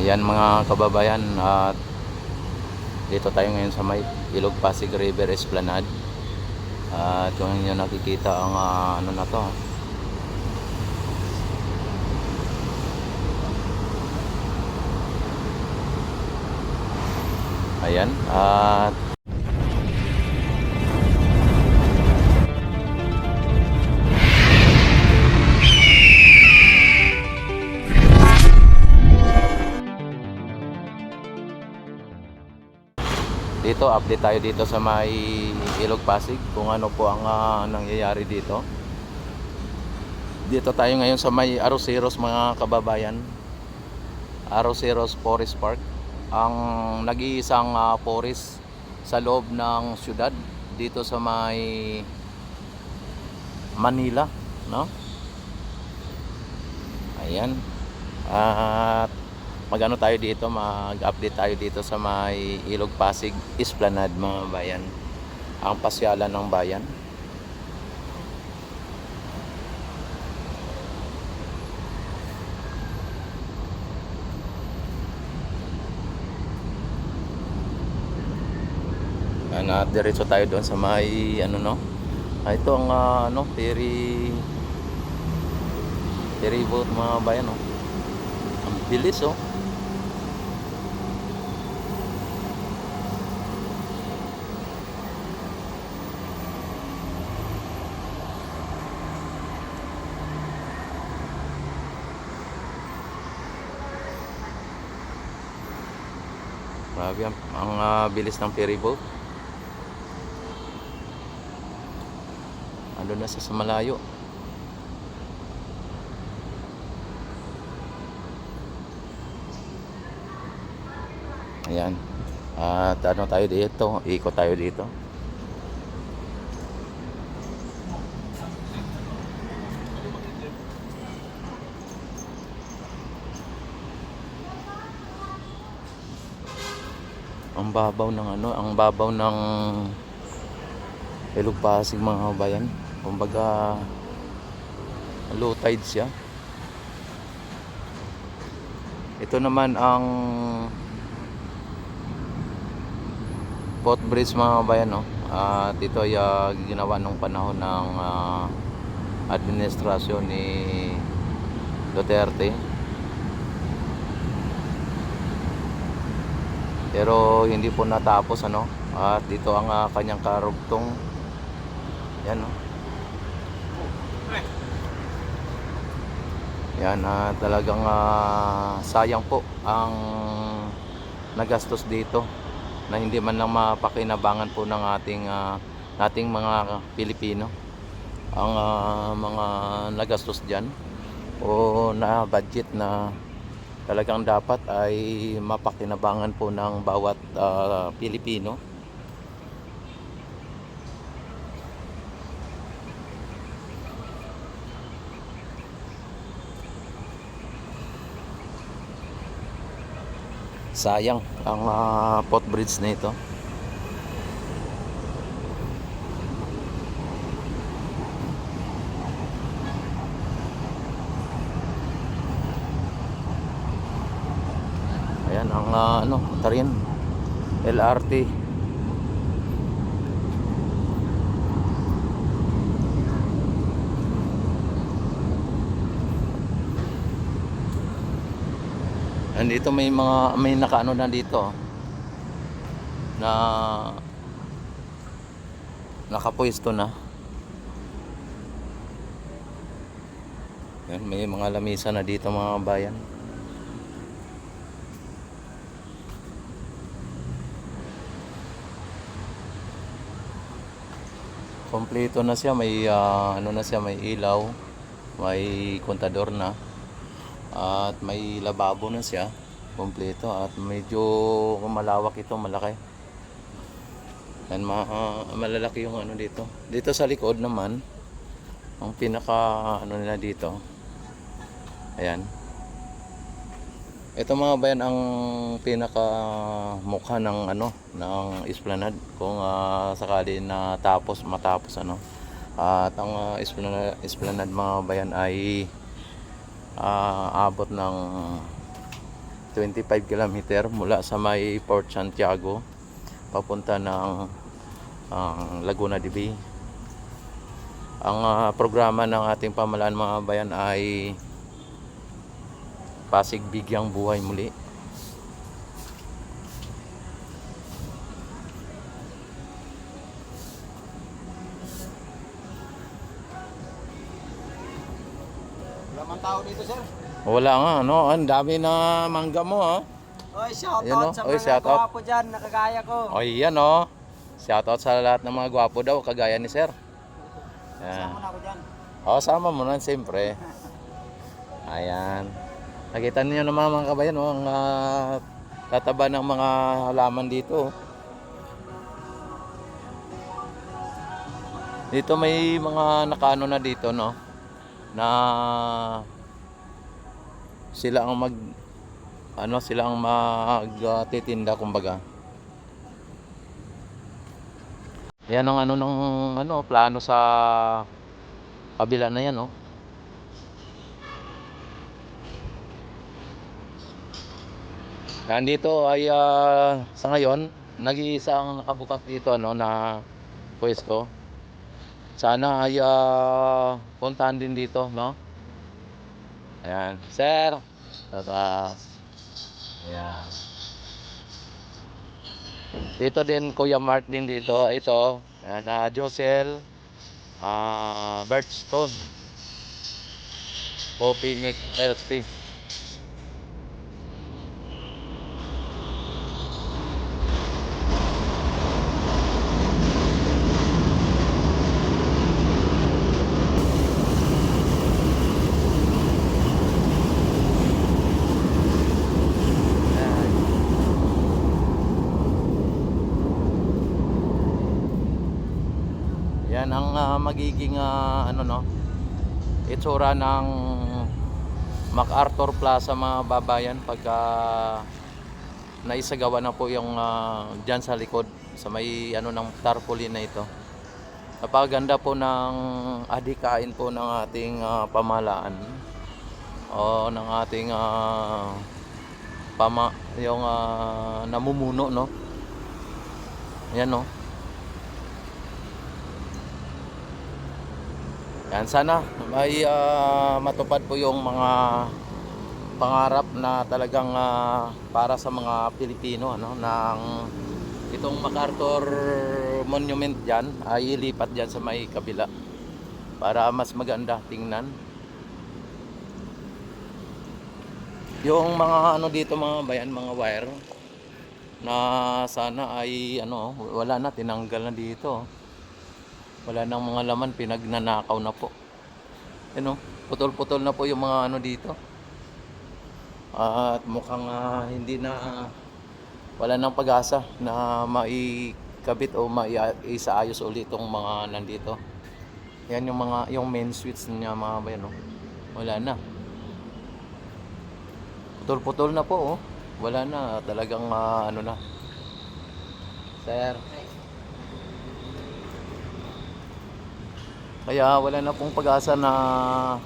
Ayan mga kababayan, at dito tayo ngayon sa may Ilog Pasig River Esplanade. At kung inyo nakikita ang ano na to, ayan. At dito, update tayo dito sa may Ilog Pasig kung ano po ang nangyayari dito. Dito tayo ngayon sa may Aroseros mga kababayan. Aroseros Forest Park, ang nag-iisang forest sa loob ng syudad dito sa may Manila, no? Ayan. At mag-ano tayo dito, mag-update tayo dito sa may Ilog Pasig Esplanade mga bayan, ang pasyalan ng bayan. At diretso tayo doon sa may ano, no, ito ang ano, ferry boat mga bayan, no? Ang bilis, oh. Grabe ang bilis ng ferry boat. Ano na sa malayo. Ayan. At ano tayo dito, ikot tayo dito. Ang babaw ng ano, ang babaw ng Ilog Pasig mga bayan. Kumbaga low tide siya. Ito naman ang footbridge mga bayan, no? At ito ay ginawa nung panahon ng administrasyon ni Duterte. Pero hindi po natapos, ano? At dito ang kanyang karugtong. Yan, no? Yan, talagang sayang po ang nagastos dito na hindi man lang mapakinabangan po ng ating mga Pilipino ang mga nagastos diyan, o na budget na talagang dapat ay mapakinabangan po ng bawat Pilipino. Sayang ang footbridge na ito. Ayan ang ano, Tarin LRT. Andito may nakaano na dito na nakapwesto na. Yan, may mga lamisa na dito mga bayan. Kompleto na siya, may ano na siya, may ilaw, may kontador na, at may lababo na siya, kompleto, at medyo malawak ito, malaki. Yan, malalaki yung ano dito. Dito sa likod naman, ang pinaka ano nila dito, ayan. Ito mga bayan ang pinaka mukha ng ano, ng Esplanade kung sakali na matapos ano. At ang Esplanade mga bayan ay abot ng 25 kilometer mula sa may Port Santiago papunta ng Laguna de Bay. Ang programa ng ating pamahalaan mga bayan ay Pasig Bigyang Buhay Muli. Wala man tao dito, sir. Wala nga, ano, ang dami na mangga mo, ha. Oy, shoutout Ayan, no? sa Oy, mga shoutout. gwapo dyan, nakagaya ko. O yan, oh. Shoutout sa lahat ng mga gwapo daw, kagaya ni Sir. Yan. Sama na ako dyan. O, sama mo na, siyempre. Ayan. Nakita niyo naman mga kabayan, oh, ang tataba ng mga halaman dito. Dito may mga nakaano na dito, no, na sila ang magtitinda kumbaga. Yan ang plano sa kabila na yan, no. Yan dito ay sa ngayon nag-iisa ang nakabukas dito, no, na pwesto. Sana ay puntahan din dito, no. Ayan, sir. Ayan. Dito din Kuya Mark din dito. Ito, na Josel Birchstone Coffee Mix LC. Yan ang magiging itsura ng MacArthur Plaza mga babayan pagka naisagawa na po yung dyan sa likod sa may ng tarpaulin na ito. Napakaganda po ng adhikain po ng ating pamahalaan o ng ating yung namumuno, no. Yan, no. Yan, sana may matupad po yung mga pangarap na talagang para sa mga Pilipino, ng itong MacArthur Monument dyan ay ilipat dyan sa may kabila para mas maganda tingnan. Yung mga dito mga bayan, mga wire na sana ay wala na, tinanggal na dito. Wala nang mga laman, pinagnanakaw na po. Putol-putol na po yung mga dito. At mukhang hindi na, wala nang pag-asa na maikabit o maisaayos ulit itong mga nandito. Yan yung main switch niya mga bayan, no? Wala na. Putol-putol na po, oh. Wala na, talagang na. Sir. Kaya wala na pong pag-asa na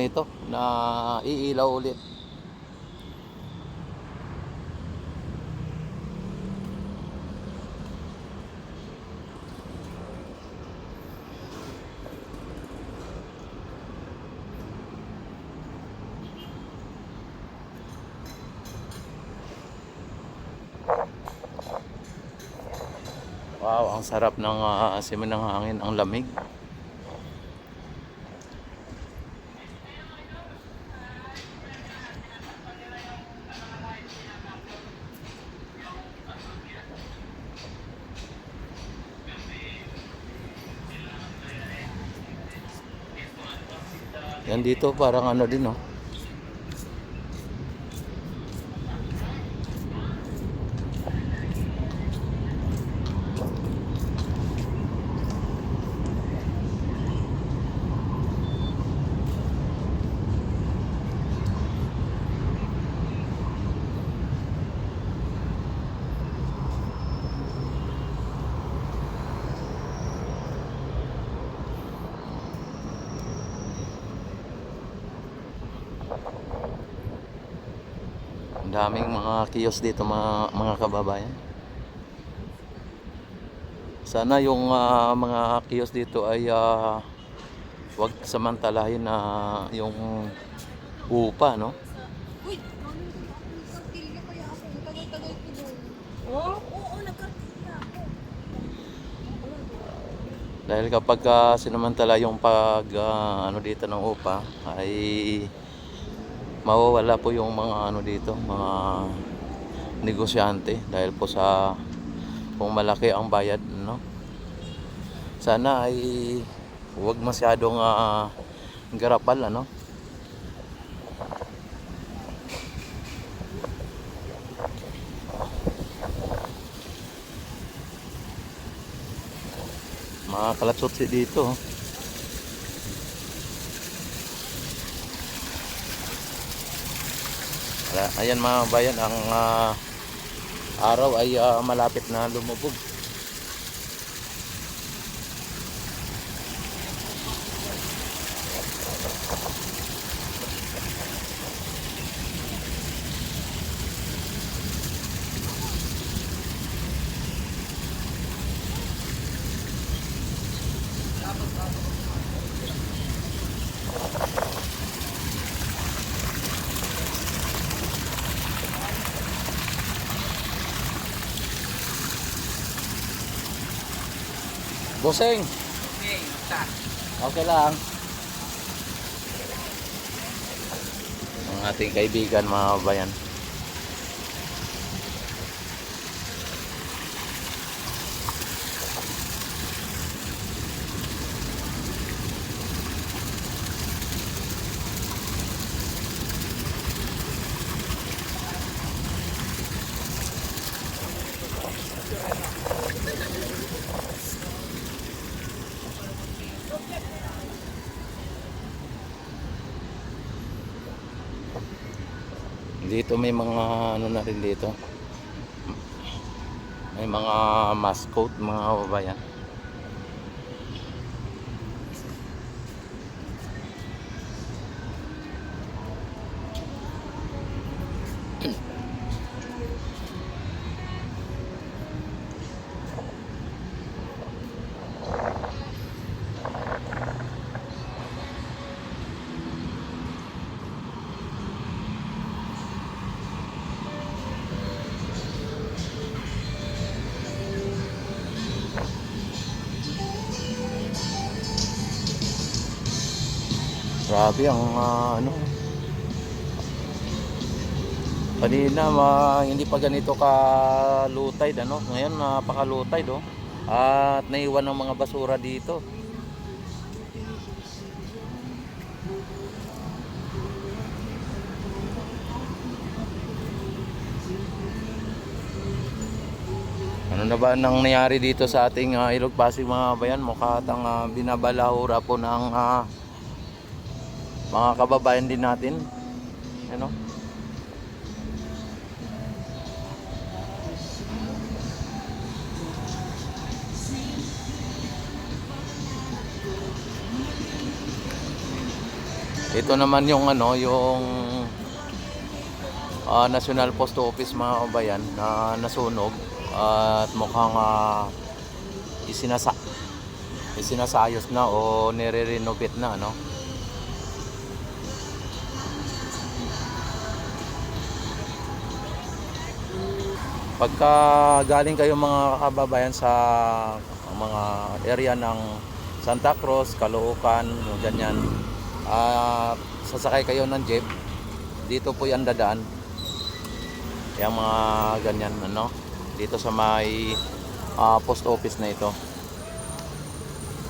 ito, na iilaw ulit. Wow, ang sarap ng asim ng hangin, ang lamig. Yan dito parang din, oh. Daming mga kiosk dito mga kababayan. Sana yung mga kiosk dito ay wag samantalahin na yung upa, no? Uy! Nagkartilya kaya ako. Tagal-tagal ko doon. Oh? Oo, nagkartilya ako. Dahil kapag sinamantala yung pag ano dito ng upa ay mawawala po yung mga ano dito, mga negosyante dahil po sa kung malaki ang bayad, no? Sana ay huwag masyadong garapal, ano? Mga kalatsotsi dito. Ayan mga bayan, ang araw ay malapit na lumubog. Boseng, Okay, basta. okay lang. Ang ating kaibigan mga bayan. Dito may mga ano na rin dito. May mga mascot mga kababayan. Grabe ang ano. Kanina hindi pa ganito ka low tide, ano? Ngayon napaka low tide, oh. At naiwan ng mga basura dito. Ano na ba nang nangyari dito sa ating Ilog Pasig mga bayan? Mukha tang binabalahura po ng mga kababayan din natin. Ano? Ito naman yung ano, yung National Post Office mga kabayan na nasunog at mukhang isinasayos na o nire-renovate na, no? Pagka galing kayo mga kababayan sa mga area ng Santa Cruz, Caloocan, ganyan, sasakay kayo ng jeep, dito po yan dadaan. Yung mga ganyan, ano, dito sa may post office na ito.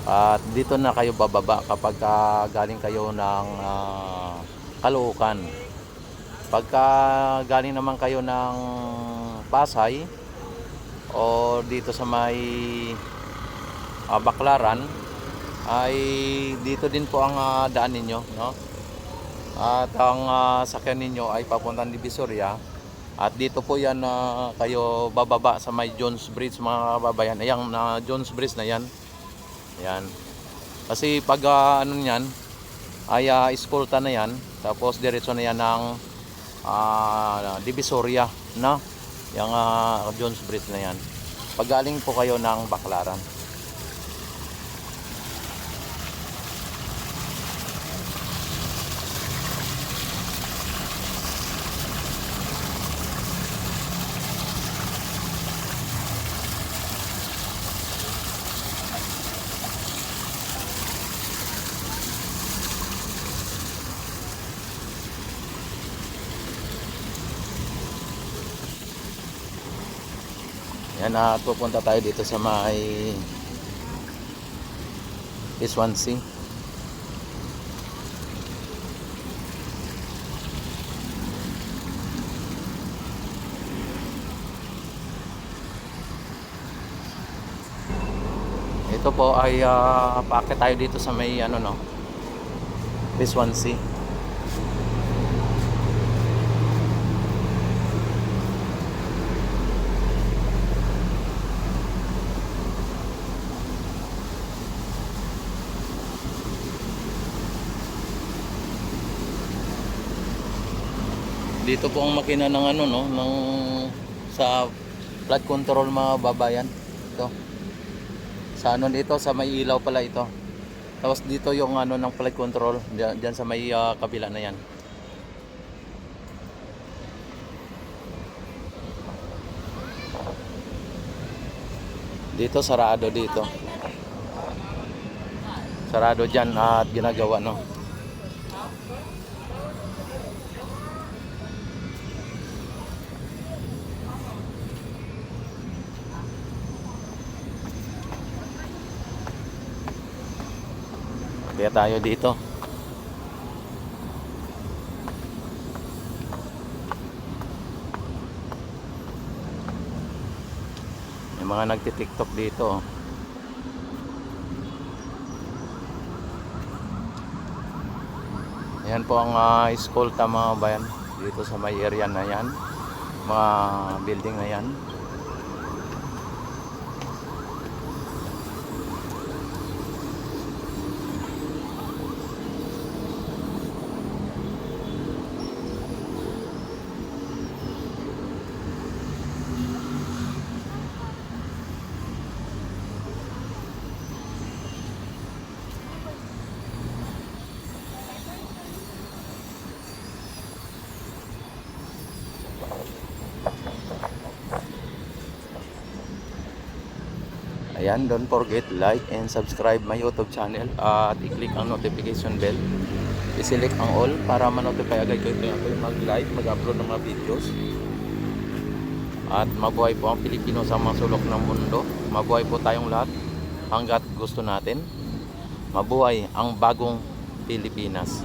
At dito na kayo bababa kapag galing kayo ng Caloocan. Pagka galing naman kayo ng Pasay o dito sa may Baclaran, ay dito din po ang daan ninyo, no? At ang sakyan ninyo ay papuntang Divisoria. At dito po yan kayo bababa sa may Jones Bridge mga kababayan. Ayan, Jones Bridge na yan. Ayan. Kasi pag ano yan ay eskolta na yan. Tapos diretso na yan ng Divisoria na yung Jones Bridge na yan. Pagaling po kayo ng Baclaran. Yan, pupunta tayo dito sa may Swansea. Ito po ay paakyat tayo dito sa may ano no, Swansea. Dito po ang makina ng ano no, ng sa flood control mga babayan. Ito. Sa ano dito, sa may ilaw pala ito. Tapos dito yung ano ng flood control, diyan sa may kabila na yan. Dito sarado dito. Sarado diyan at ginagawa no. Kaya tayo dito. Yung mga nagti-TikTok dito. Ayan po ang school mga bayan dito sa may area na yan. Mga building na yan. Ayan, don't forget like and subscribe my YouTube channel at i-click ang notification bell. I-select ang all para ma-notify agad kayo kaya kayo mag-live, mag-upload ng mga videos. At mabuhay po ang Pilipino sa mga sulok ng mundo. Mabuhay po tayong lahat hanggat gusto natin. Mabuhay ang bagong Pilipinas.